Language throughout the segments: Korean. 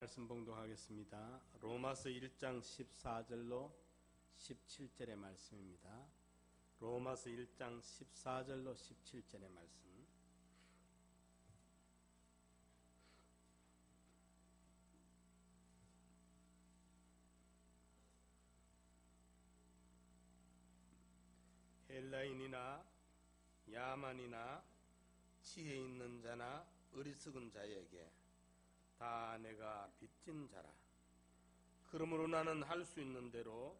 말씀 봉독하겠습니다. 로마서 1장 14절로 17절의 말씀입니다. 로마서 1장 14절로 17절의 말씀. 헬라인이나 야만이나 지혜 있는 자나 어리석은 자에게 다 내가 빚진 자라. 그러므로 나는 할 수 있는 대로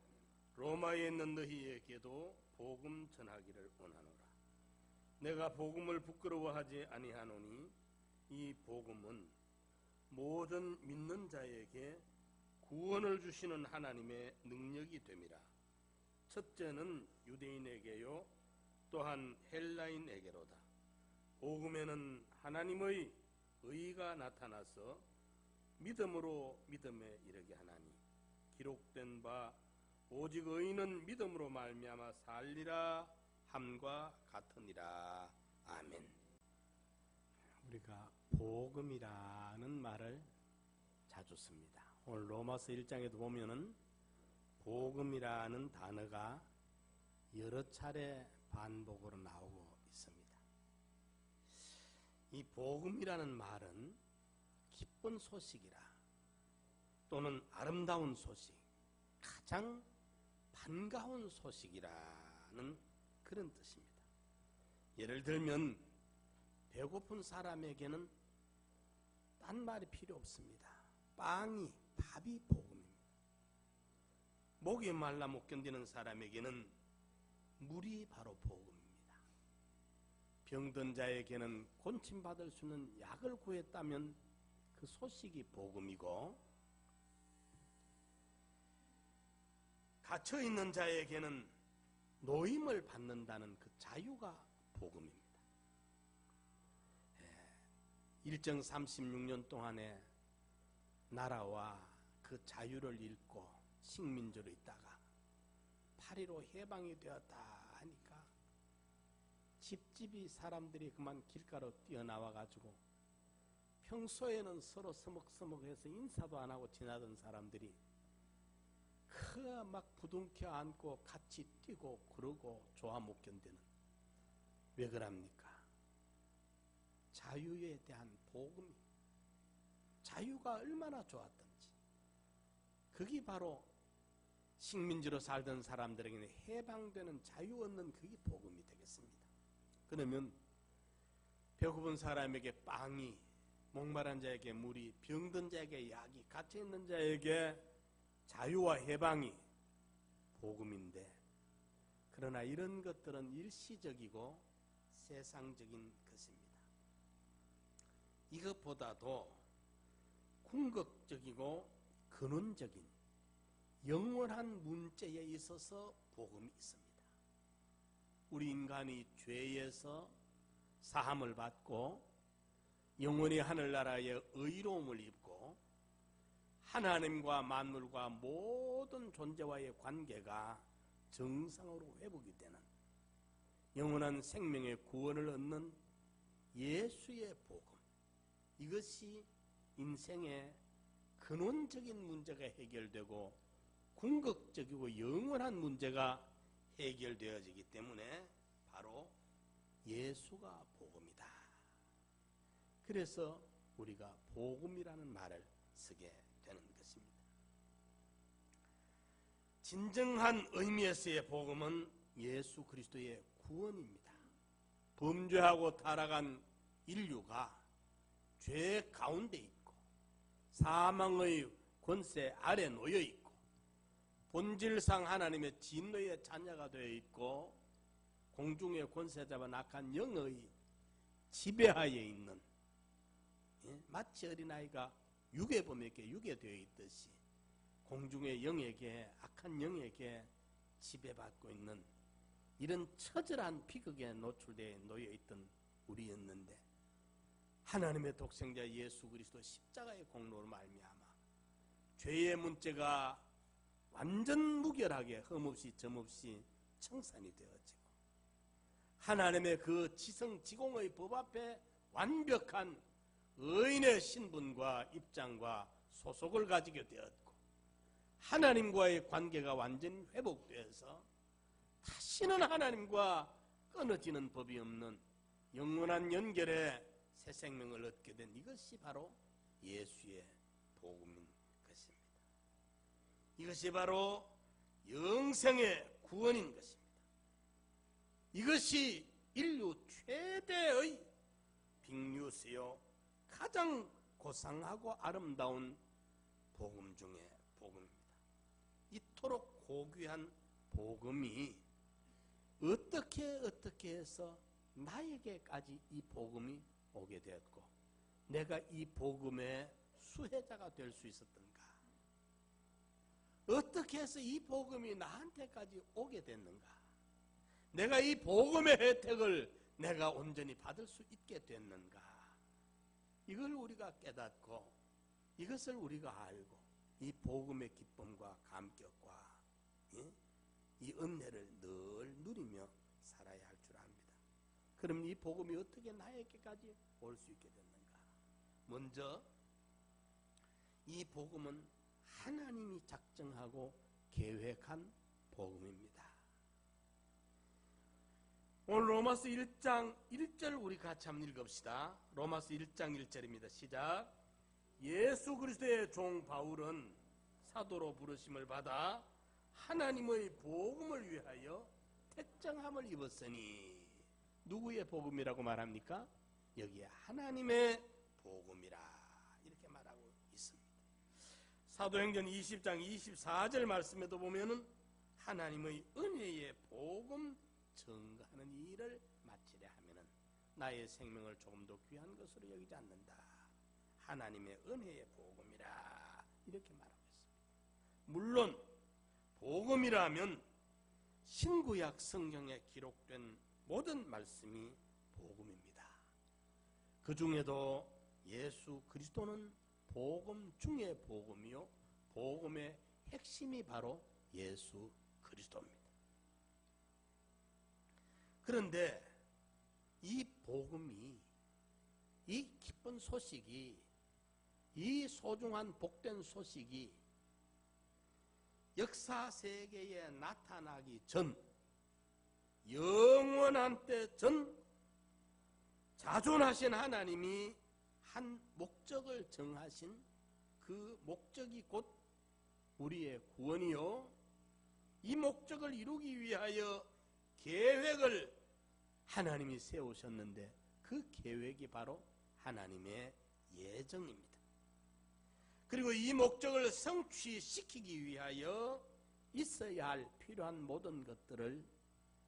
로마에 있는 너희에게도 복음 전하기를 원하노라. 내가 복음을 부끄러워하지 아니하노니 이 복음은 모든 믿는 자에게 구원을 주시는 하나님의 능력이 됨이라. 첫째는 유대인에게요 또한 헬라인에게로다. 복음에는 하나님의 의가 나타나서 믿음으로 믿음에 이르게 하나니 기록된 바 오직 의인은 믿음으로 말미암아 살리라 함과 같으니라. 아멘. 우리가 복음이라는 말을 자주 씁니다. 오늘 로마서 1장에도 보면은 복음이라는 단어가 여러 차례 반복으로 나오고 있습니다. 이 복음이라는 말은 기쁜 소식이라 또는 아름다운 소식, 가장 반가운 소식이라는 그런 뜻입니다. 예를 들면 배고픈 사람에게는 딴 말이 필요 없습니다. 밥이 복음입니다. 목이 말라 못 견디는 사람에게는 물이 바로 복음입니다. 병든 자에게는 고침받을 수 있는 약을 구했다면 그 소식이 복음이고, 갇혀있는 자에게는 노임을 받는다는 그 자유가 복음입니다. 일정 36년 동안의 나라와 그 자유를 잃고 식민지로 있다가 8.15 해방이 되었다 하니까 집집이 사람들이 그만 길가로 뛰어나와가지고 평소에는 서로 서먹서먹해서 인사도 안 하고 지나던 사람들이 그 막 부둥켜 안고 같이 뛰고 그러고 좋아 못 견디는, 왜 그럽니까? 자유에 대한 복음이, 자유가 얼마나 좋았던지, 그게 바로 식민지로 살던 사람들에게는 해방되는 자유 얻는 그게 복음이 되겠습니다. 그러면 배고픈 사람에게 빵이, 목마른 자에게 물이, 병든 자에게 약이, 갇혀있는 자에게 자유와 해방이 복음인데, 그러나 이런 것들은 일시적이고 세상적인 것입니다. 이것보다도 궁극적이고 근원적인 영원한 문제에 있어서 복음이 있습니다. 우리 인간이 죄에서 사함을 받고 영원히 하늘나라의 의로움을 입고 하나님과 만물과 모든 존재와의 관계가 정상으로 회복이 되는 영원한 생명의 구원을 얻는 예수의 복음, 이것이 인생의 근원적인 문제가 해결되고 궁극적이고 영원한 문제가 해결되어지기 때문에 바로 예수가 복음이다. 그래서 우리가 복음이라는 말을 쓰게 되는 것입니다. 진정한 의미에서의 복음은 예수 그리스도의 구원입니다. 범죄하고 타락한 인류가 죄 가운데 있고 사망의 권세 아래 놓여 있고 본질상 하나님의 진노의 자녀가 되어 있고 공중의 권세 잡은 악한 영의 지배하에 있는, 마치 어린아이가 유괴범에게 유괴되어 있듯이 공중의 영에게, 악한 영에게 지배받고 있는 이런 처절한 비극에 노출되어 놓여있던 우리였는데, 하나님의 독생자 예수 그리스도 십자가의 공로로 말미암아 죄의 문제가 완전 무결하게 흠없이 점없이 청산이 되어지고 하나님의 그 지성지공의 법 앞에 완벽한 의인의 신분과 입장과 소속을 가지게 되었고 하나님과의 관계가 완전히 회복되어서 다시는 하나님과 끊어지는 법이 없는 영원한 연결에 새 생명을 얻게 된 이것이 바로 예수의 복음인 것입니다. 이것이 바로 영생의 구원인 것입니다. 이것이 인류 최대의 빅뉴스요 가장 고상하고 아름다운 복음 중에 복음입니다. 이토록 고귀한 복음이 어떻게 해서 나에게까지 이 복음이 오게 되었고 내가 이 복음의 수혜자가 될 수 있었던가? 어떻게 해서 이 복음이 나한테까지 오게 됐는가? 내가 이 복음의 혜택을 내가 온전히 받을 수 있게 됐는가? 이걸 우리가 깨닫고 이것을 우리가 알고 이 복음의 기쁨과 감격과 이 은혜를 늘 누리며 살아야 할 줄 압니다. 그럼 이 복음이 어떻게 나에게까지 올 수 있게 됐는가? 먼저 이 복음은 하나님이 작정하고 계획한 복음입니다. 오늘 로마서 1장 1절 우리 같이 한번 읽읍시다. 로마서 1장 1절입니다. 시작. 예수 그리스도의 종 바울은 사도로 부르심을 받아 하나님의 복음을 위하여 택정함을 입었으니 누구의 복음이라고 말합니까? 여기에 하나님의 복음이라 이렇게 말하고 있습니다. 사도행전 20장 24절 말씀에도 보면은 하나님의 은혜의 복음 증거하는 일을 마치려 하면은 나의 생명을 조금 더 귀한 것으로 여기지 않는다. 하나님의 은혜의 복음이라 이렇게 말하고 있습니다. 물론 복음이라면 신구약 성경에 기록된 모든 말씀이 복음입니다. 그 중에도 예수 그리스도는 복음 중의 복음이요 복음의 핵심이 바로 예수 그리스도입니다. 그런데 이 복음이 이 기쁜 소식이 이 소중한 복된 소식이 역사 세계에 나타나기 전 영원한 때 전 자존하신 하나님이 한 목적을 정하신 그 목적이 곧 우리의 구원이요 이 목적을 이루기 위하여 계획을 하나님이 세우셨는데 그 계획이 바로 하나님의 예정입니다. 그리고 이 목적을 성취시키기 위하여 있어야 할 필요한 모든 것들을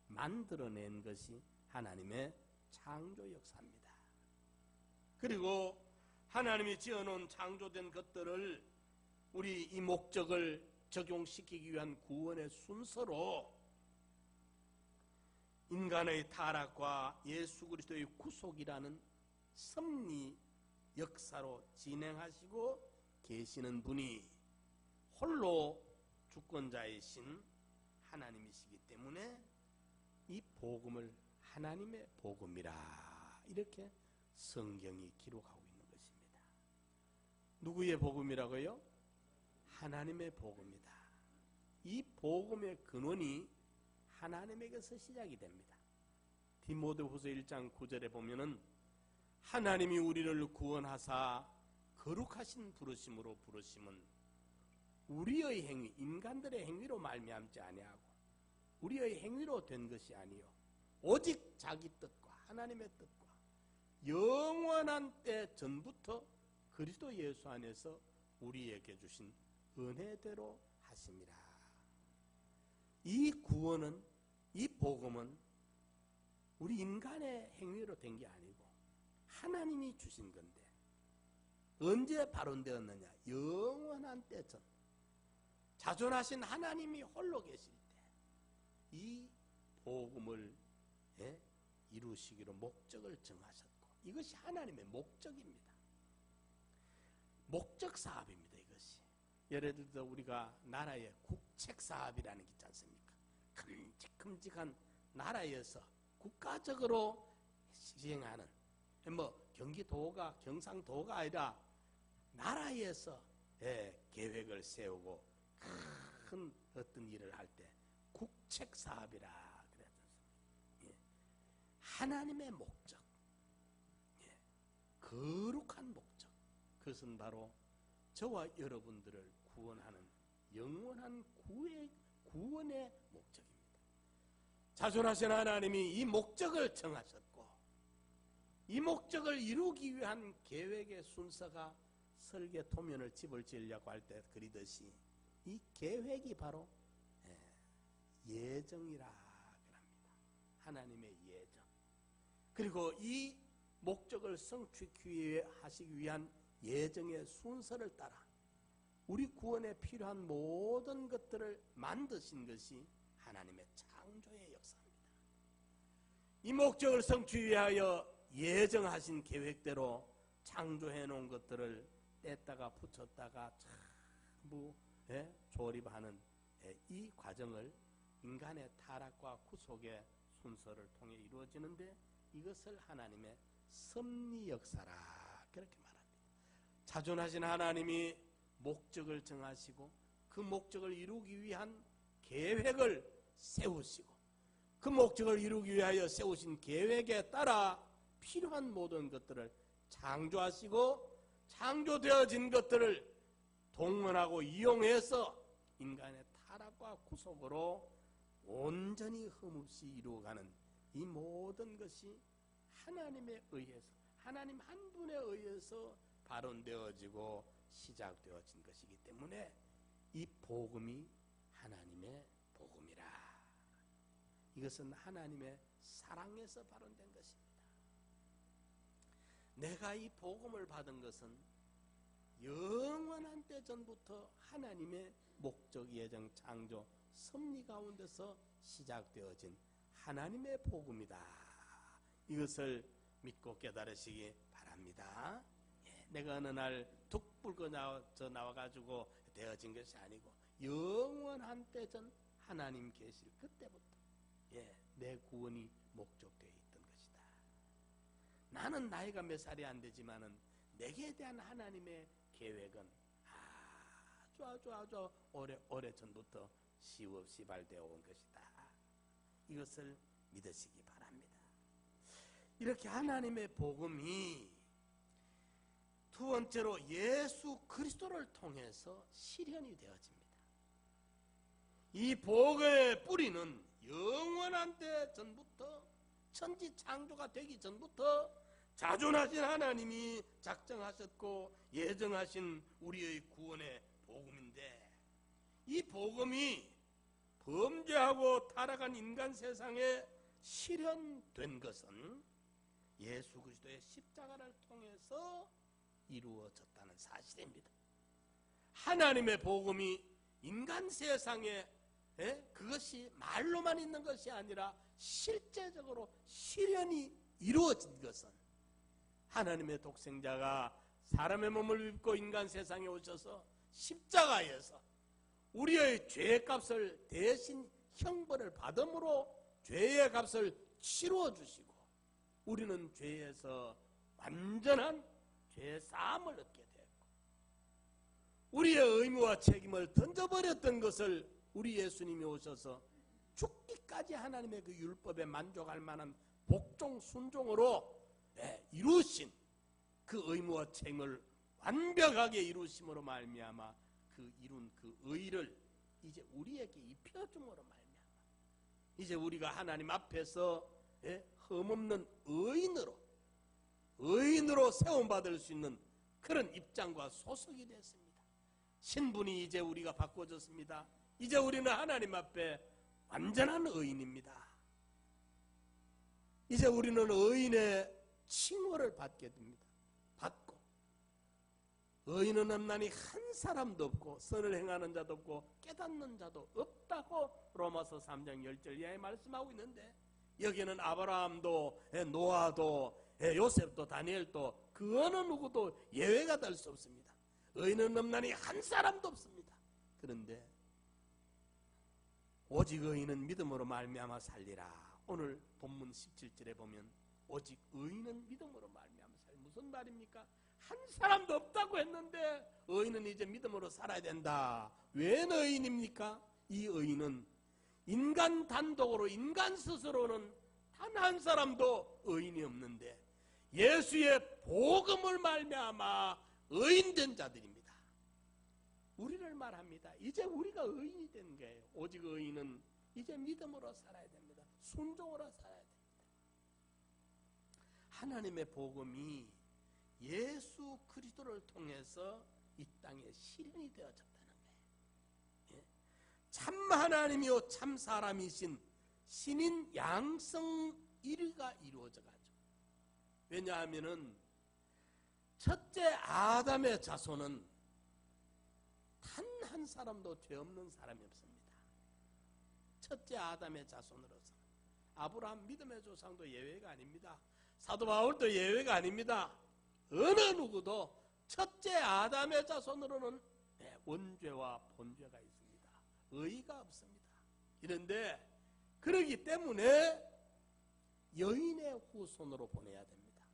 만들어낸 것이 하나님의 창조 역사입니다. 그리고 하나님이 지어놓은 창조된 것들을 우리 이 목적을 적용시키기 위한 구원의 순서로 인간의 타락과 예수 그리스도의 구속이라는 섭리 역사로 진행하시고 계시는 분이 홀로 주권자이신 하나님이시기 때문에 이 복음을 하나님의 복음이라 이렇게 성경이 기록하고 있는 것입니다. 누구의 복음이라고요? 하나님의 복음이다. 이 복음의 근원이 하나님에게서 시작이 됩니다. 디모데후서 1장 9절에 보면은 하나님이 우리를 구원하사 거룩하신 부르심으로 부르심은 우리의 행위, 인간들의 행위로 말미암지 아니하고 우리의 행위로 된 것이 아니요 오직 자기 뜻과 하나님의 뜻과 영원한 때 전부터 그리스도 예수 안에서 우리에게 주신 은혜대로 하심이라. 이 구원은 이 복음은 우리 인간의 행위로 된 게 아니고 하나님이 주신 건데 언제 발원되었느냐? 영원한 때 전 자존하신 하나님이 홀로 계실 때 이 복음을 이루시기로 목적을 정하셨고 이것이 하나님의 목적입니다. 목적 사업입니다. 이것이 예를 들어 우리가 나라의 국책 사업이라는 게 있지 않습니까? 큼직큼직한 나라에서 국가적으로 시행하는 뭐 경기도가 경상도가 아니라 나라에서 계획을 세우고 큰 어떤 일을 할 때 국책 사업이라 그랬습니다. 하나님의 목적, 거룩한 목적, 그것은 바로 저와 여러분들을 구원하는 영원한 구원의 목적입니다. 자존하신 하나님이 이 목적을 정하셨고, 이 목적을 이루기 위한 계획의 순서가 설계 토면을 집을 지으려고 할 때 그리듯이 이 계획이 바로 예정이라 그럽니다. 하나님의 예정. 그리고 이 목적을 성취하시기 위한 예정의 순서를 따라 우리 구원에 필요한 모든 것들을 만드신 것이 하나님의 창조의 역사입니다. 이 목적을 성취 위하여 예정하신 계획대로 창조해 놓은 것들을 뗐다가 붙였다가 전부 조립하는 이 과정을 인간의 타락과 구속의 순서를 통해 이루어지는데, 이것을 하나님의 섭리 역사라 그렇게 말합니다. 자존하신 하나님이 목적을 정하시고 그 목적을 이루기 위한 계획을 세우시고, 그 목적을 이루기 위하여 세우신 계획에 따라 필요한 모든 것들을 창조하시고, 창조되어진 것들을 동원하고 이용해서 인간의 타락과 구속으로 온전히 흠없이 이루어가는 이 모든 것이 하나님에 의해서, 하나님 한 분에 의해서 발원되어지고 시작되어진 것이기 때문에 이 복음이 하나님의 복음이라. 이것은 하나님의 사랑에서 발원된 것입니다. 내가 이 복음을 받은 것은 영원한 때 전부터 하나님의 목적, 예정, 창조, 섭리 가운데서 시작되어진 하나님의 복음이다. 이것을 믿고 깨달으시기 바랍니다. 내가 어느 날 툭 불고 나와가지고 되어진 것이 아니고 영원한 때 전 하나님 계실 그때부터 내 구원이 목적되어 있던 것이다. 나는 나이가 몇 살이 안 되지만은 내게 대한 하나님의 계획은 아주 오래 전부터 시발되어 온 것이다. 이것을 믿으시기 바랍니다. 이렇게 하나님의 복음이 두 번째로 예수 그리스도를 통해서 실현이 되어집니다. 이 복의 뿌리는 영원한 때 전부터, 천지 창조가 되기 전부터 자존하신 하나님이 작정하셨고 예정하신 우리의 구원의 복음인데, 이 복음이 범죄하고 타락한 인간 세상에 실현된 것은 예수 그리스도의 십자가를 통해서 이루어졌다는 사실입니다. 하나님의 복음이 인간 세상에 그것이 말로만 있는 것이 아니라 실제적으로 실현이 이루어진 것은 하나님의 독생자가 사람의 몸을 입고 인간 세상에 오셔서 십자가에서 우리의 죄의 값을 대신 형벌을 받음으로 죄의 값을 치루어 주시고 우리는 죄에서 완전한 죄 사함을 얻게 되었고, 우리의 의무와 책임을 던져버렸던 것을 우리 예수님이 오셔서 죽기까지 하나님의 그 율법에 만족할 만한 복종 순종으로 이루신 그 의무와 책임을 완벽하게 이루심으로 말미암아 그 이룬 그 의를 이제 우리에게 입혀줌으로 말미암아 이제 우리가 하나님 앞에서 흠없는 의인으로 세움받을 수 있는 그런 입장과 소속이 됐습니다. 신분이 이제 우리가 바꿔졌습니다. 이제 우리는 하나님 앞에 완전한 의인입니다. 이제 우리는 의인의 칭호를 받게 됩니다. 받고 의인은 없나니 한 사람도 없고 선을 행하는 자도 없고 깨닫는 자도 없다고 로마서 3장 10절 이하에 말씀하고 있는데, 여기는 아브라함도 노아도 요셉도 다니엘도 그 어느 누구도 예외가 될 수 없습니다. 의인은 없나니 한 사람도 없습니다. 그런데 오직 의인은 믿음으로 말미암아 살리라. 오늘 본문 17절에 보면 오직 의인은 믿음으로 말미암아 살리라. 무슨 말입니까? 한 사람도 없다고 했는데 의인은 이제 믿음으로 살아야 된다. 왜 의인입니까? 이 의인은 인간 단독으로, 인간 스스로는 단 한 사람도 의인이 없는데 예수의 복음을 말미암아 의인된 자들입니다. 우리를 말합니다. 이제 우리가 의인이 된 거예요. 오직 의인은 이제 믿음으로 살아야 됩니다. 순종으로 살아야 됩니다. 하나님의 복음이 예수 그리스도를 통해서 이 땅에 실현이 되어졌다는 거예요. 참 하나님이요 참 사람이신 신인 양성 1위가 이루어져 가죠. 왜냐하면은 첫째 아담의 자손은 단 한 사람도 죄 없는 사람이 없습니다. 첫째 아담의 자손으로서 아브라함 믿음의 조상도 예외가 아닙니다. 사도 바울도 예외가 아닙니다. 어느 누구도 첫째 아담의 자손으로는 원죄와 본죄가 있습니다. 의의가 없습니다. 그런데 그러기 때문에 여인의 후손으로 보내야 됩니다.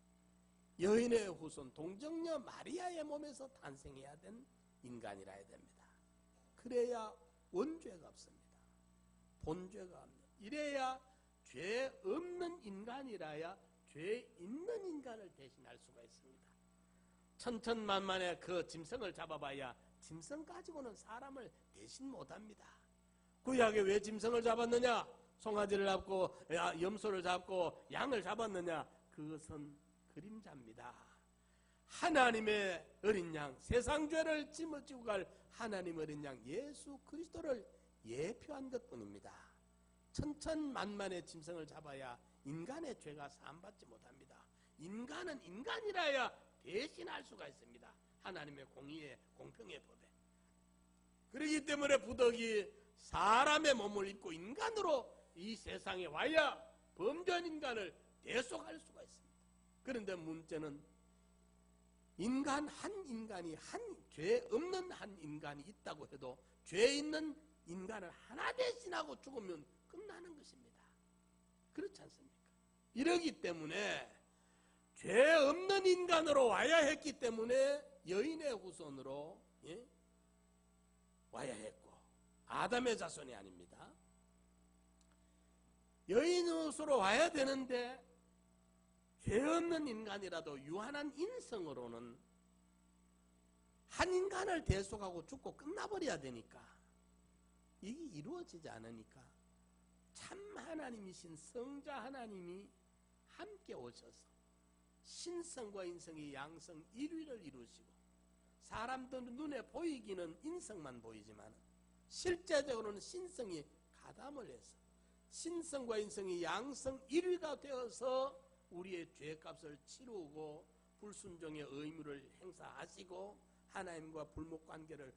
여인의 후손 동정녀 마리아의 몸에서 탄생해야 된 인간이라 해야 됩니다. 그래야 원죄가 없습니다. 본죄가 없는. 이래야 죄 없는 인간이라야 죄 있는 인간을 대신할 수가 있습니다. 천천만만의 그 짐승을 잡아봐야 짐승 가지고는 사람을 대신 못합니다. 구약에 왜 짐승을 잡았느냐? 송아지를 잡고 염소를 잡고 양을 잡았느냐? 그것은 그림자입니다. 하나님의 어린 양, 세상 죄를 짊어지고 갈 하나님 어린 양 예수 그리스도를 예표한 것뿐입니다. 천천만만의 짐승을 잡아야 인간의 죄가 사함받지 못합니다. 인간은 인간이라야 대신할 수가 있습니다. 하나님의 공의의 공평의 법에. 그렇기 때문에 부덕이 사람의 몸을 입고 인간으로 이 세상에 와야 범죄한 인간을 대속할 수가 있습니다. 그런데 문제는 인간 한 인간이 한 죄 없는 한 인간이 있다고 해도 죄 있는 인간을 하나 대신하고 죽으면 끝나는 것입니다. 그렇지 않습니까? 이러기 때문에 죄 없는 인간으로 와야 했기 때문에 여인의 후손으로 와야 했고 아담의 자손이 아닙니다. 여인 후손으로 와야 되는데 죄 없는 인간이라도 유한한 인성으로는 한 인간을 대속하고 죽고 끝나버려야 되니까 이게 이루어지지 않으니까 참 하나님이신 성자 하나님이 함께 오셔서 신성과 인성의 양성 1위를 이루시고 사람들 눈에 보이기는 인성만 보이지만 실제적으로는 신성이 가담을 해서 신성과 인성의 양성 1위가 되어서 우리의 죄값을 치르고 불순종의 의무를 행사하시고 하나님과 불목관계를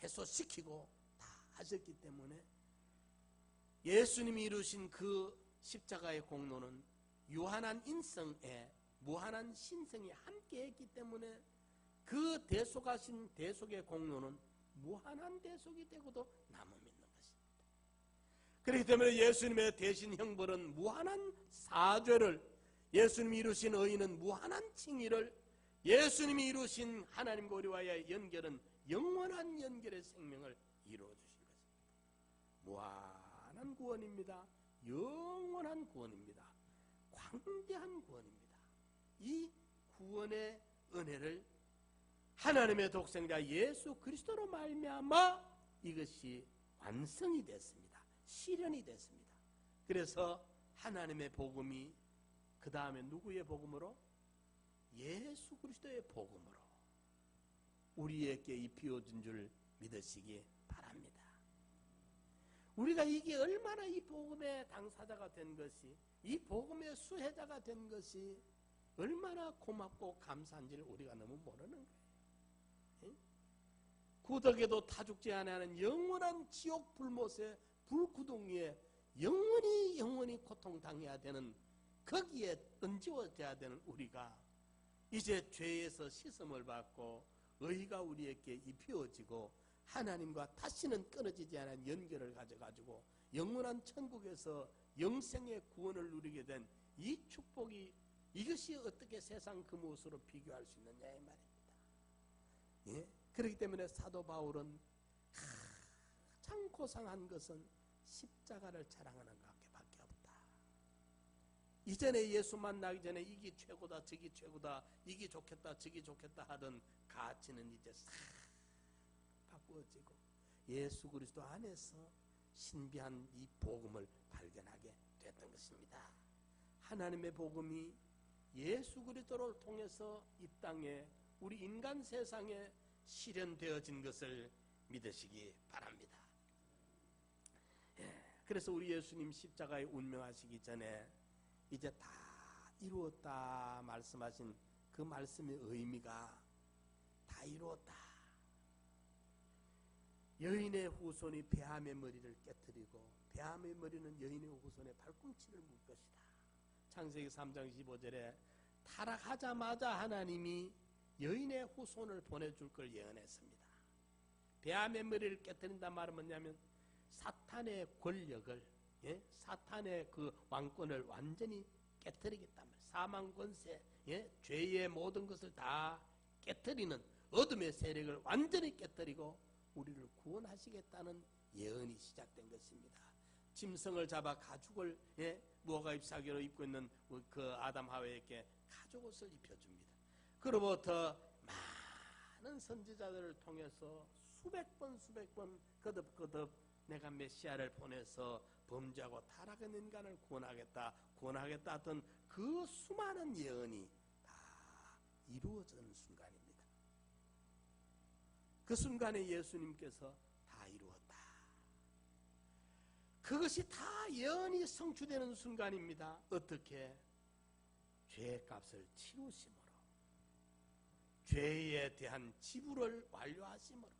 해소시키고 다 하셨기 때문에 예수님이 이루신 그 십자가의 공로는 유한한 인성에 무한한 신성이 함께했기 때문에 그 대속하신 대속의 공로는 무한한 대속이 되고도 남음있는 것입니다. 그렇기 때문에 예수님의 대신 형벌은 무한한 사죄를, 예수님이 이루신 의의는 무한한 칭의를, 예수님이 이루신 하나님과 우리와의 연결은 영원한 연결의 생명을 이루어주신 것입니다. 무한한 구원입니다. 영원한 구원입니다. 광대한 구원입니다. 이 구원의 은혜를 하나님의 독생자 예수 그리스도로 말미암아 이것이 완성이 됐습니다. 실현이 됐습니다. 그래서 하나님의 복음이 그 다음에 누구의 복음으로? 예수 그리스도의 복음으로 우리에게 입히어진 줄 믿으시기 바랍니다. 우리가 이게 얼마나 이 복음의 당사자가 된 것이, 이 복음의 수혜자가 된 것이 얼마나 고맙고 감사한지를 우리가 너무 모르는 거예요. 구덕에도 타죽지 않는 영원한 지옥 불못의 불구덩 위에 영원히 고통당해야 되는, 거기에 던지워져야 되는 우리가 이제 죄에서 씻음을 받고 의가 우리에게 입히어지고 하나님과 다시는 끊어지지 않은 연결을 가져가지고 영원한 천국에서 영생의 구원을 누리게 된 이 축복이 이것이 어떻게 세상 그 무엇으로 비교할 수 있느냐 이 말입니다. 예? 그렇기 때문에 사도 바울은 가장 고상한 것은 십자가를 자랑하는 것밖에 없다. 이전에 예수 만나기 전에 이게 최고다 저기 최고다 이게 좋겠다 저기 좋겠다 하던 가치는 이제 싹 바꾸어지고 예수 그리스도 안에서 신비한 이 복음을 발견하게 됐던 것입니다. 하나님의 복음이 예수 그리스도를 통해서 이 땅에 우리 인간 세상에 실현되어진 것을 믿으시기 바랍니다. 그래서 우리 예수님 십자가에 운명하시기 전에 이제 다 이루었다 말씀하신 그 말씀의 의미가 다 이루었다. 여인의 후손이 뱀의 머리를 깨뜨리고 뱀의 머리는 여인의 후손의 발꿈치를 물 것이다. 창세기 3장 15절에 타락하자마자 하나님이 여인의 후손을 보내줄 걸 예언했습니다. 뱀의 머리를 깨뜨린다 말은 뭐냐면 사탄의 권력을, 사탄의 그 왕권을 완전히 깨뜨리겠다 말이에요. 사망 권세, 죄의 모든 것을 다 깨뜨리는 어둠의 세력을 완전히 깨뜨리고 우리를 구원하시겠다는 예언이 시작된 것입니다. 짐승을 잡아 가죽을 무화과 잎사귀로 입고 있는 그 아담 하와에게 가죽옷을 입혀줍니다. 그로부터 많은 선지자들을 통해서 수백 번 거듭 내가 메시아를 보내서 범죄하고 타락한 인간을 구원하겠다 하던 그 수많은 예언이 다 이루어지는 순간입니다. 그 순간에 예수님께서 다 이루었다. 그것이 다 예언이 성취되는 순간입니다. 어떻게? 죄의 값을 치루심으로, 죄에 대한 지불을 완료하심으로.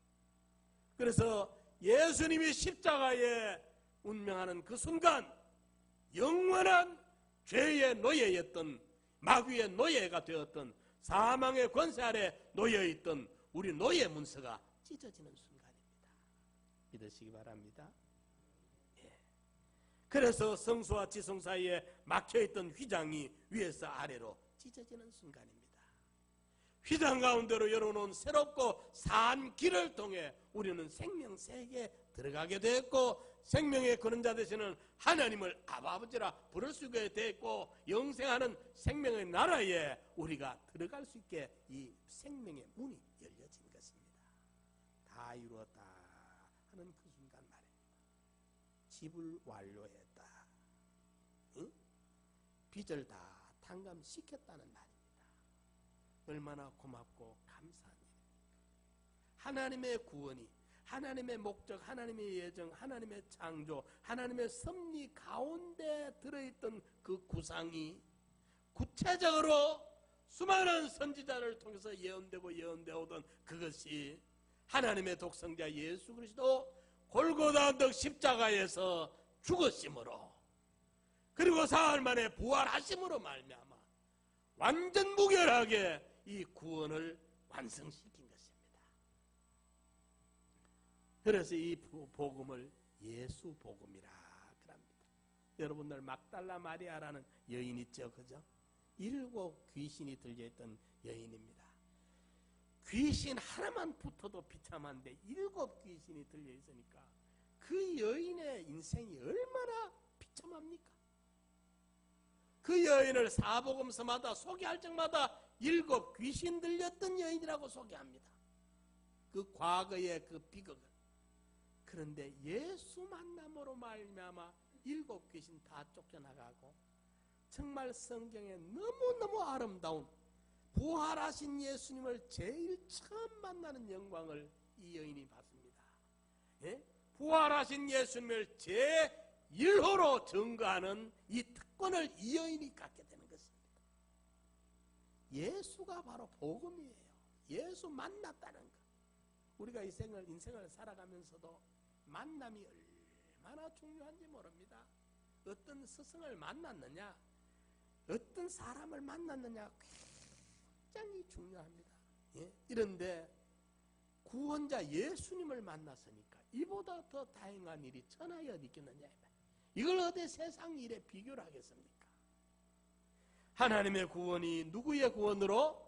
그래서 예수님이 십자가에 운명하는 그 순간 영원한 죄의 노예였던, 마귀의 노예가 되었던, 사망의 권세 아래 놓여있던 우리 노예 문서가 찢어지는 순간입니다. 믿으시기 바랍니다. 그래서 성소와 지성 사이에 막혀있던 휘장이 위에서 아래로 찢어지는 순간입니다. 휘장 가운데로 열어놓은 새롭고 산 길을 통해 우리는 생명 세계에 들어가게 되었고 생명의 그런자 되시는 하나님을 아버지라 부를 수 있게 되었고 영생하는 생명의 나라에 우리가 들어갈 수 있게 이 생명의 문이 열려진 것입니다. 다 이루었다 하는 그 순간 말입니다. 집을 완료했다. 응? 빚을 다 탕감시켰다는 말입니다. 얼마나 고맙고 감사한 일입니까? 하나님의 구원이, 하나님의 목적, 하나님의 예정, 하나님의 창조, 하나님의 섭리 가운데 들어있던 그 구상이 구체적으로 수많은 선지자를 통해서 예언되어오던 그것이 하나님의 독생자 예수 그리스도 골고다 언덕 십자가에서 죽으심으로 그리고 사흘 만에 부활하심으로 말미암아 완전 무결하게 이 구원을 완성시킨 것입니다. 그래서 이 복음을 예수 복음이라 그럽니다. 여러분들 막달라 마리아라는 여인 있죠, 그죠? 7 귀신이 들려있던 여인입니다. 귀신 하나만 붙어도 비참한데 7 귀신이 들려있으니까 그 여인의 인생이 얼마나 비참합니까? 그 여인을 사복음서마다 소개할 적마다 7 귀신 들렸던 여인이라고 소개합니다. 그 과거의 그 비극을. 그런데 예수 만남으로 말미암아 7 귀신 다 쫓겨나가고 정말 성경에 너무너무 아름다운 부활하신 예수님을 제일 처음 만나는 영광을 이 여인이 받습니다. 부활하신 예수님을 제1호로 증거하는 이 특권을 이 여인이 갖게 되는 것입니다. 예수가 바로 복음이에요. 예수 만났다는 것. 우리가 인생을 살아가면서도 만남이 얼마나 중요한지 모릅니다. 어떤 스승을 만났느냐, 어떤 사람을 만났느냐 굉장히 중요합니다. 이런데 구원자 예수님을 만났으니까 이보다 더 다행한 일이 천하에 어디 있겠느냐. 이걸 어디 세상 일에 비교를 하겠습니까? 하나님의 구원이 누구의 구원으로?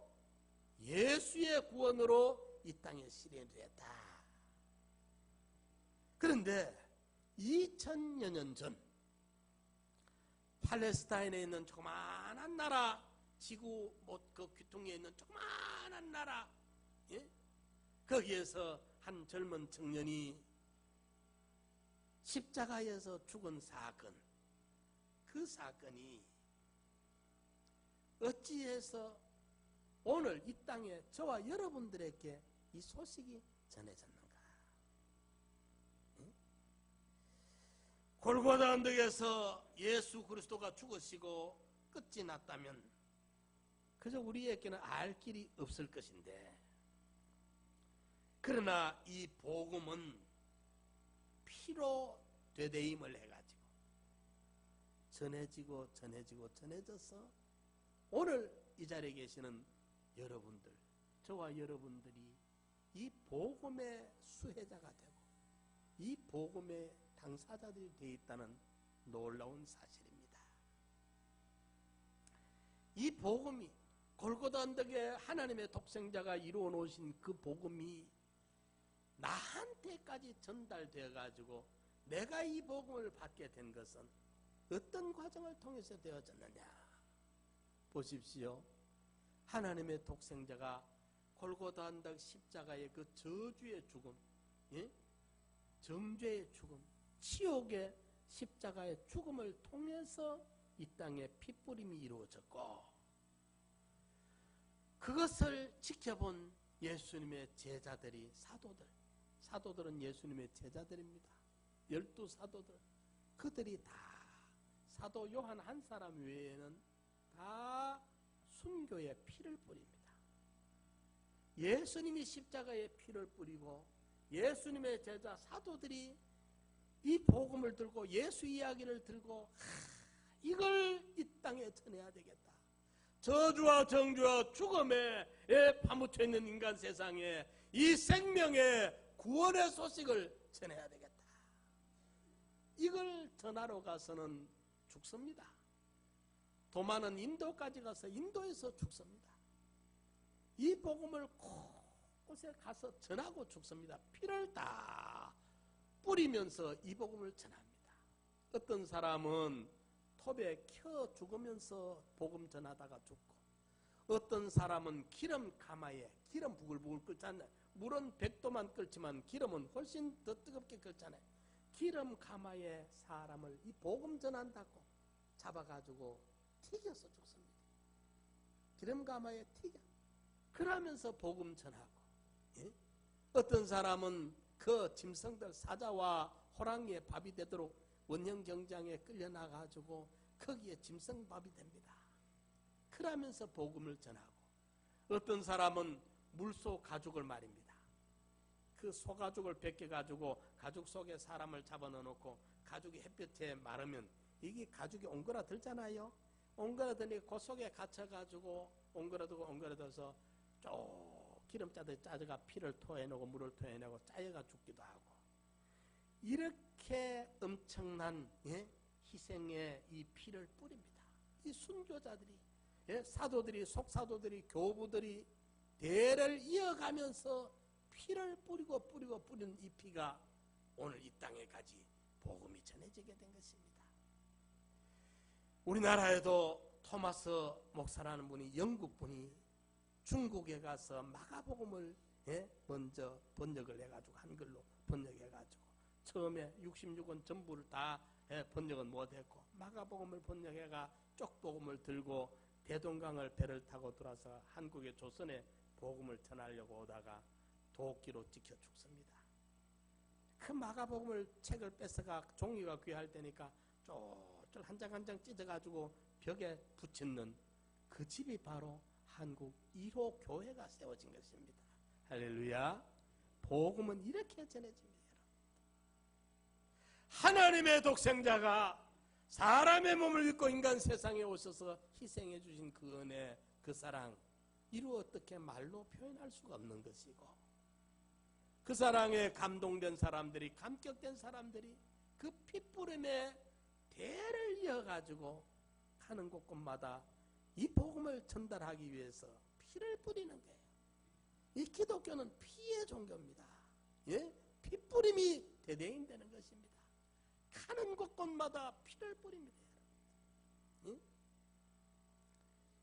예수의 구원으로 이 땅에 실현되었다. 그런데 2000여 년 전 팔레스타인에 있는 조그마한 나라, 지구 그 귀퉁이에 있는 조그마한 나라, 예? 거기에서 한 젊은 청년이 십자가에서 죽은 사건, 그 사건이 어찌해서 오늘 이 땅에 저와 여러분들에게 이 소식이 전해졌는가? 응? 골고다 언덕에서 예수 그리스도가 죽으시고 끝이 났다면 그저 우리에게는 알 길이 없을 것인데, 그러나 이 복음은 피로 되대임을 해가지고 전해져서 오늘 이 자리에 계시는 여러분들, 저와 여러분들이 이 복음의 수혜자가 되고 이 복음의 당사자들이 되어 있다는 놀라운 사실입니다. 이 복음이 골고다 언덕에 하나님의 독생자가 이루어 놓으신 그 복음이 나한테까지 전달되어 가지고 내가 이 복음을 받게 된 것은 어떤 과정을 통해서 되어졌느냐? 보십시오. 하나님의 독생자가 골고다 언덕 십자가의 그 저주의 죽음, 예? 정죄의 죽음, 치욕의 십자가의 죽음을 통해서 이 땅에 핏부림이 이루어졌고, 그것을 지켜본 예수님의 제자들이 사도들은 예수님의 제자들입니다. 12사도들, 그들이 다 사도 요한 한 사람 외에는 다 순교의 피를 뿌립니다. 예수님이 십자가에 피를 뿌리고 예수님의 제자 사도들이 이 복음을 들고 예수 이야기를 들고 이걸 이 땅에 전해야 되겠다. 저주와 정죄와 죽음에 파묻혀 있는 인간 세상에 이 생명의 구원의 소식을 전해야 되겠다. 이걸 전하러 가서는 죽습니다. 도마는 인도까지 가서 인도에서 죽습니다. 이 복음을 곳곳에 가서 전하고 죽습니다. 피를 다 뿌리면서 이 복음을 전합니다. 어떤 사람은 톱에 켜 죽으면서 복음 전하다가 죽고, 어떤 사람은 기름 가마에 기름 부글부글 끓잖아요. 물은 100도만 끓지만 기름은 훨씬 더 뜨겁게 끓잖아요. 기름 가마에 사람을 이 복음 전한다고 잡아가지고 튀겨서 죽습니다. 기름 가마에 튀겨. 그러면서 복음 전하고, 예? 어떤 사람은 그 짐승들 사자와 호랑이의 밥이 되도록 원형 경장에 끌려나가지고 거기에 짐승밥이 됩니다. 그러면서 복음을 전하고, 어떤 사람은 물소 가죽을 말입니다. 그 소가죽을 벗겨가지고 가죽 속에 사람을 잡아넣어놓고 가죽이 햇볕에 마르면 이게 가죽이 옹그라들잖아요. 옹그라드니 그 속에 갇혀가지고 옹그라들어서 쭉 기름자들 짜져가 피를 토해내고 물을 토해내고 짜여가 죽기도 하고, 이렇게 엄청난 희생의 이 피를 뿌립니다. 이 순교자들이, 사도들이, 속사도들이, 교부들이 대를 이어가면서 피를 뿌리는 이 피가 오늘 이 땅에까지 복음이 전해지게 된 것입니다. 우리나라에도 토마스 목사라는 분이, 영국 분이 중국에 가서 마가복음을 먼저 번역을 해가지고 한글로 번역해가지고 처음에 66권 전부를 다 번역은 못했고 마가복음을 번역해가 쪽복음을 들고 대동강을 배를 타고 들어와서 한국의 조선에 복음을 전하려고 오다가 도끼로 찍혀 죽습니다. 그 마가복음을 책을 뺏어가 종이가 귀할 때니까 쫄쫄 한 장 한 장 찢어가지고 벽에 붙이는 그 집이 바로 한국 1호 교회가 세워진 것입니다. 할렐루야. 복음은 이렇게 전해집니다. 하나님의 독생자가 사람의 몸을 입고 인간 세상에 오셔서 희생해 주신 그 은혜, 그 사랑, 이루 어떻게 말로 표현할 수가 없는 것이고, 그 사랑에 감동된 사람들이, 감격된 사람들이 그 핏부림에 대를 이어가지고 가는 곳곳마다 이 복음을 전달하기 위해서 피를 뿌리는 거예요. 이 기독교는 피의 종교입니다. 예? 피 뿌림이 대대인 되는 것입니다. 가는 곳곳마다 피를 뿌립니다. 예?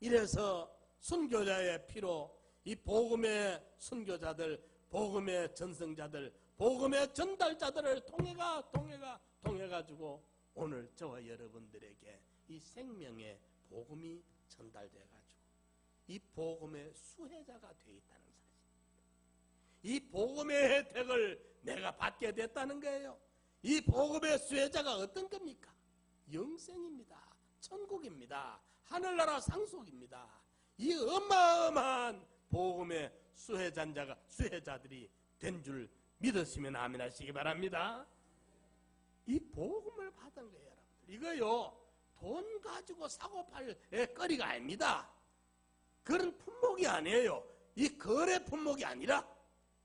이래서 순교자의 피로 이 복음의 순교자들, 복음의 전승자들, 복음의 전달자들을 통해가지고 오늘 저와 여러분들에게 이 생명의 복음이 전달돼가지고 이 복음의 수혜자가 되어 있다는 사실입니다. 이 복음의 혜택을 내가 받게 됐다는 거예요. 이 복음의 수혜자가 어떤 겁니까? 영생입니다. 천국입니다. 하늘나라 상속입니다. 이 어마어마한 복음의 수혜자들이 된 줄 믿으시면 아멘 하시기 바랍니다. 이 복음을 받은 거예요, 여러분들. 이거요, 돈 가지고 사고 팔 거리가 아닙니다. 그런 품목이 아니에요. 이 거래 품목이 아니라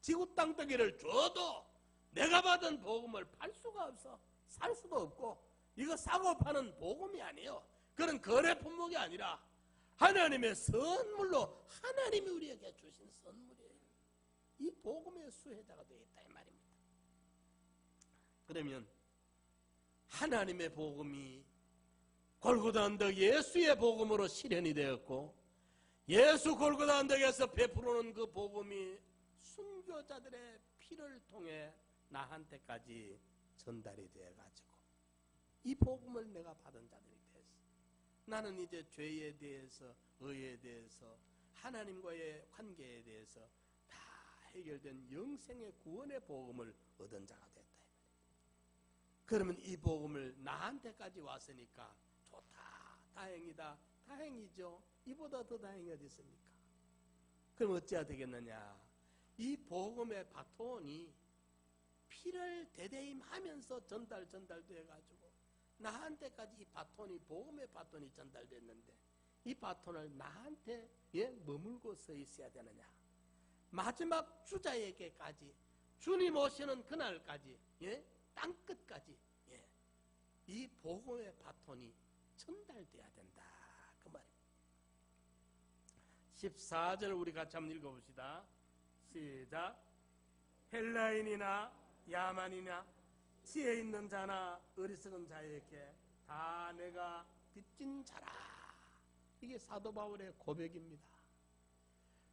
지구 땅덩이를 줘도 내가 받은 복음을 팔 수가 없어. 살 수도 없고, 이거 사고 파는 복음이 아니에요. 그런 거래 품목이 아니라 하나님의 선물로 하나님이 우리에게 주신 선물이에요. 이 복음의 수혜자가 되겠다 이 말입니다. 그러면 하나님의 복음이 골고다 언덕 예수의 복음으로 실현이 되었고, 예수 골고다 언덕에서 베풀어놓은 그 복음이 순교자들의 피를 통해 나한테까지 전달이 되어가지고 이 복음을 내가 받은 자들이 됐어. 나는 이제 죄에 대해서, 의에 대해서, 하나님과의 관계에 대해서 다 해결된 영생의 구원의 복음을 얻은 자가 됐다. 그러면 이 복음을 나한테까지 왔으니까 좋다, 다행이다, 다행이죠. 이보다 더 다행이 어디 있습니까? 그럼 어찌해야 되겠느냐? 이 복음의 바톤이 피를 대대임하면서 전달돼가지고 나한테까지 이 바톤이, 복음의 바톤이 전달됐는데 이 바톤을 나한테 머물고 서 있어야 되느냐? 마지막 주자에게까지, 주님 오시는 그날까지, 땅끝까지 이 복음의 바톤이 전달돼야 된다 그 말입니다. 14절 우리 같이 한번 읽어봅시다. 시작. 헬라인이나 야만이나 지혜 있는 자나 어리석은 자에게 다 내가 빚진 자라. 이게 사도 바울의 고백입니다.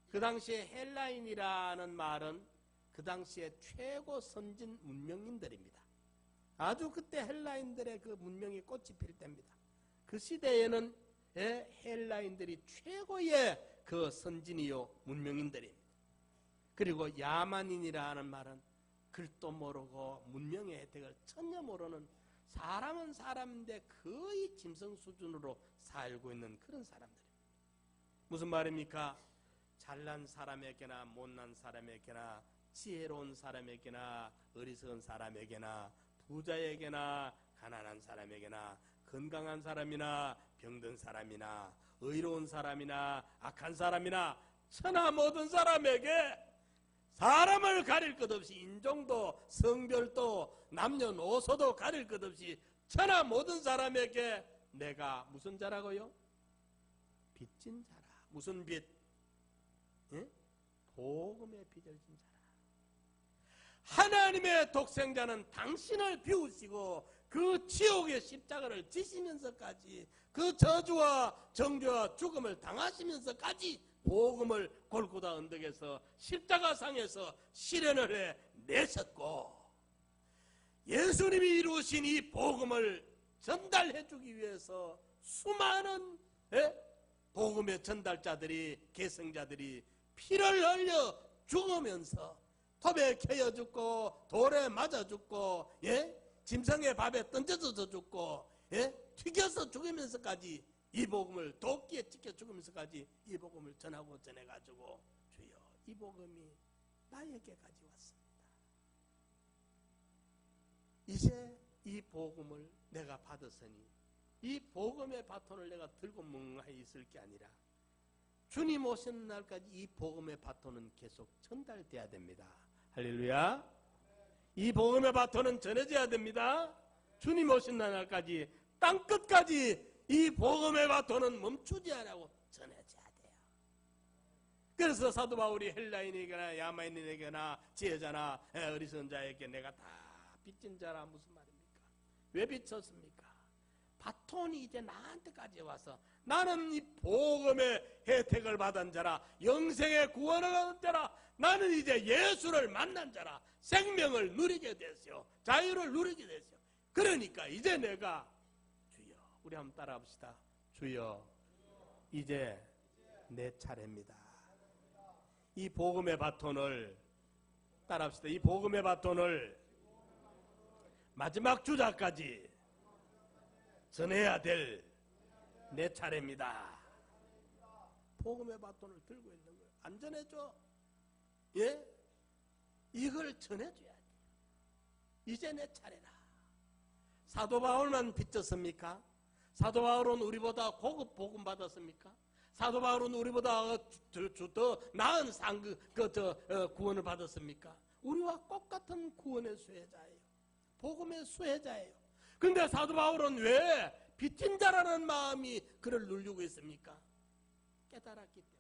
그 당시에 헬라인이라는 말은 그 당시에 최고 선진 문명인들입니다. 아주 그때 헬라인들의 그 문명이 꽃이 필 때입니다. 그 시대에는 헬라인들이 최고의 그 선진이요 문명인들입니다. 그리고 야만인이라는 말은 글도 모르고 문명의 혜택을 전혀 모르는, 사람은 사람인데 거의 짐승 수준으로 살고 있는 그런 사람들입니다. 무슨 말입니까? 잘난 사람에게나 못난 사람에게나 지혜로운 사람에게나 어리석은 사람에게나 부자에게나 가난한 사람에게나 건강한 사람이나 병든 사람이나 의로운 사람이나 악한 사람이나 천하 모든 사람에게 사람을 가릴 것 없이, 인종도 성별도 남녀노소도 가릴 것 없이 천하 모든 사람에게 내가 무슨 자라고요? 빚진 자라. 무슨 빚? 복음의 빚을 진 자라. 하나님의 독생자는 당신을 비우시고 그 지옥의 십자가를 지시면서까지, 그 저주와 정죄와 죽음을 당하시면서까지 복음을 골고다 언덕에서 십자가상에서 실현을 해내셨고, 예수님이 이루신 이 복음을 전달해 주기 위해서 수많은 복음의 전달자들이, 계승자들이 피를 흘려 죽으면서 톱에 캐여 죽고 돌에 맞아 죽고 짐승의 밥에 던져져 죽고 튀겨서 죽으면서까지 이 복음을, 도끼에 찍혀 죽으면서까지 이 복음을 전해가지고 주여 이 복음이 나에게까지 왔습니다. 이제 이 복음을 내가 받았으니 이 복음의 바톤을 내가 들고 멍하니 있을 게 아니라 주님 오시는 날까지 이 복음의 바톤은 계속 전달돼야 됩니다. 할렐루야. 이 복음의 바톤은 전해져야 됩니다. 주님 오신 날까지, 땅끝까지 이 복음의 바톤은 멈추지 않고 전해져야 돼요. 그래서 사도 바울이 헬라인에게나 야만인에게나 지혜자나 어리석은 자에게 내가 다 빚진 자라 무슨 말입니까? 왜 빚졌습니까? 바톤이 이제 나한테까지 와서 나는 이 복음의 혜택을 받은 자라, 영생의 구원을 얻은 자라, 나는 이제 예수를 만난 자라, 생명을 누리게 됐어요. 자유를 누리게 됐어요. 그러니까 이제 내가 주여, 우리 한번 따라 봅시다. 주여, 이제 내 차례입니다. 이 복음의 바톤을 따라 합시다. 이 복음의 바톤을 마지막 주자까지 전해야 될 내 차례입니다. 복음의 바톤을 들고 있는 거예요. 안 전해줘? 예? 이걸 전해줘야 돼요. 이제 내 차례다. 사도 바울만 빚졌습니까? 사도 바울은 우리보다 고급 복음 받았습니까? 사도 바울은 우리보다 더 나은 구원을 받았습니까? 우리와 똑같은 구원의 수혜자예요. 복음의 수혜자예요. 근데 사도 바울은 왜 빚진 자라는 마음이 그를 누르고 있습니까? 깨달았기 때문에.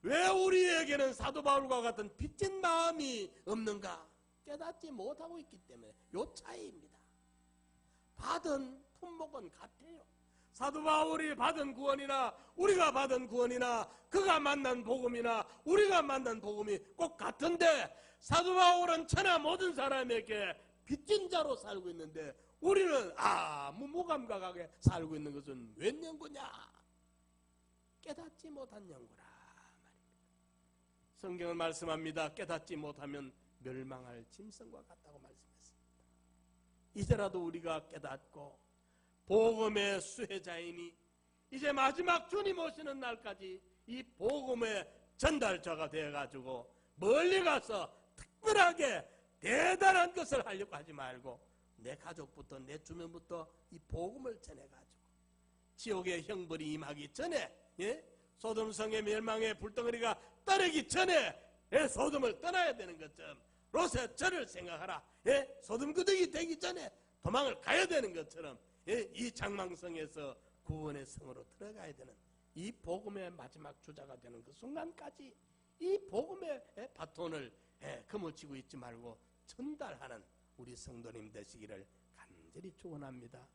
왜 우리에게는 사도 바울과 같은 빚진 마음이 없는가? 깨닫지 못하고 있기 때문에. 요 차이입니다. 받은 품목은 같아요. 사도 바울이 받은 구원이나 우리가 받은 구원이나 그가 만난 복음이나 우리가 만난 복음이 꼭 같은데, 사도 바울은 천하 모든 사람에게 빚진 자로 살고 있는데 우리는 아무 무감각하게 살고 있는 것은 웬 연고냐? 깨닫지 못한 연고라 말입니다. 성경은 말씀합니다. 깨닫지 못하면 멸망할 짐승과 같다고 말씀했습니다. 이제라도 우리가 깨닫고 복음의 수혜자이니 이제 마지막 주님 오시는 날까지 이 복음의 전달자가 되어가지고 멀리 가서 특별하게 대단한 것을 하려고 하지 말고 내 가족부터 내 주변부터 이 복음을 전해가지고 지옥의 형벌이 임하기 전에, 소돔성의 멸망의 불덩어리가 따르기 전에 소돔을 떠나야 되는 것처럼, 롯의 절을 생각하라. 소돔 그득이 되기 전에 도망을 가야 되는 것처럼 이 장망성에서 구원의 성으로 들어가야 되는 이 복음의 마지막 주자가 되는 그 순간까지 이 복음의 바톤을 거머쥐고 있지 말고 전달하는 우리 성도님 되시기를 간절히 축원합니다.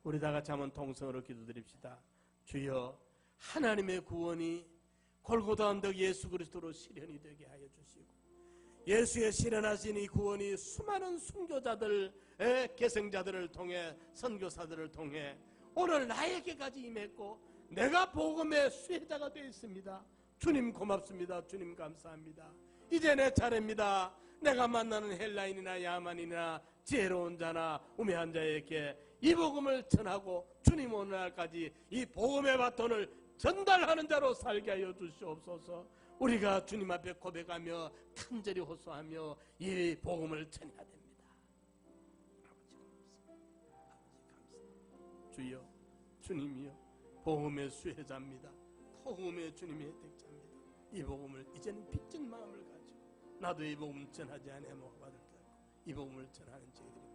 우리 다 같이 한번 통성으로 기도드립시다. 주여, 하나님의 구원이 골고다 언덕 예수 그리스도로 실현이 되게 하여 주시고, 예수의 실현하신 이 구원이 수많은 순교자들, 계승자들을 통해, 선교사들을 통해 오늘 나에게까지 임했고 내가 복음의 수혜자가 되어 있습니다. 주님 고맙습니다. 주님 감사합니다. 이제 내 차례입니다. 내가 만나는 헬라인이나 야만인이나 지혜로운 자나 우매한 자에게 이 복음을 전하고 주님 오늘날까지 이 복음의 바톤을 전달하는 자로 살게 하여 주시옵소서. 우리가 주님 앞에 고백하며 간절히 호소하며 이 복음을 전해야 됩니다. 아버지 감사합니다. 주여, 주님이여, 복음의 수혜자입니다. 복음의 주님의 혜택자입니다. 이 복음을 이제는 빚진 마음을 가지고 나도 이 복음 전하지 않으면 못 받을 것 같고 이 복음을 전하는 저희들이